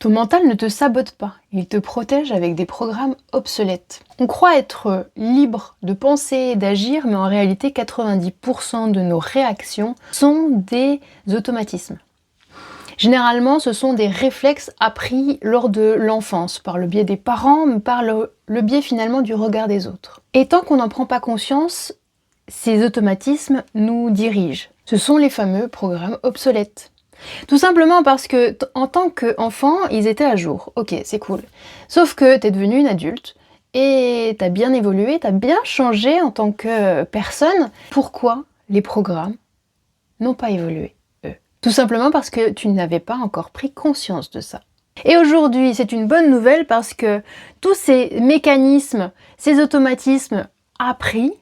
Ton mental ne te sabote pas, il te protège avec des programmes obsolètes. On croit être libre de penser et d'agir, mais en réalité 90% de nos réactions sont des automatismes. Généralement, ce sont des réflexes appris lors de l'enfance, par le biais des parents, mais par le biais finalement du regard des autres. Et tant qu'on n'en prend pas conscience, ces automatismes nous dirigent. Ce sont les fameux programmes obsolètes. Tout simplement parce que, en tant qu'enfant, ils étaient à jour. Ok, c'est cool. Sauf que t'es devenue une adulte et t'as bien évolué, t'as bien changé en tant que personne. Pourquoi les programmes n'ont pas évolué, eux? Tout simplement parce que tu n'avais pas encore pris conscience de ça. Et aujourd'hui, c'est une bonne nouvelle parce que tous ces mécanismes, ces automatismes appris,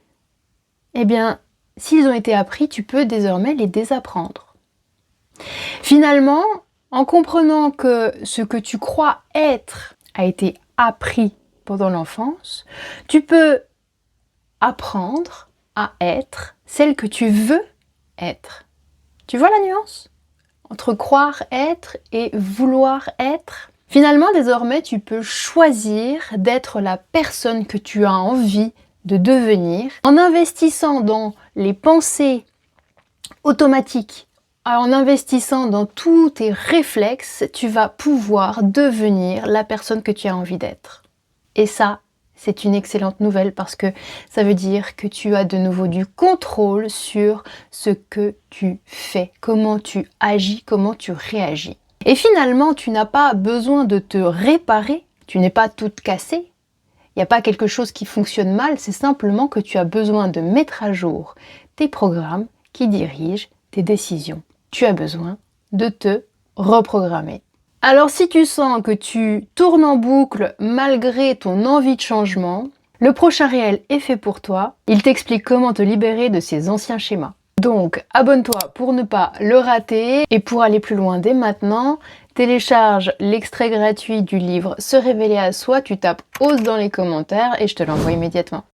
eh bien, s'ils ont été appris, tu peux désormais les désapprendre. Finalement, en comprenant que ce que tu crois être a été appris pendant l'enfance, tu peux apprendre à être celle que tu veux être. Tu vois la nuance entre croire être et vouloir être? Finalement, désormais, tu peux choisir d'être la personne que tu as envie de devenir en investissant dans les pensées automatiques. En investissant dans tous tes réflexes, tu vas pouvoir devenir la personne que tu as envie d'être. Et ça, c'est une excellente nouvelle parce que ça veut dire que tu as de nouveau du contrôle sur ce que tu fais, comment tu agis, comment tu réagis. Et finalement, tu n'as pas besoin de te réparer, tu n'es pas toute cassée. Il n'y a pas quelque chose qui fonctionne mal, c'est simplement que tu as besoin de mettre à jour tes programmes qui dirigent tes décisions. Tu as besoin de te reprogrammer. Alors si tu sens que tu tournes en boucle malgré ton envie de changement, le prochain réel est fait pour toi. Il t'explique comment te libérer de ces anciens schémas. Donc abonne-toi pour ne pas le rater et pour aller plus loin dès maintenant, télécharge l'extrait gratuit du livre Se révéler à soi, tu tapes ose dans les commentaires et je te l'envoie immédiatement.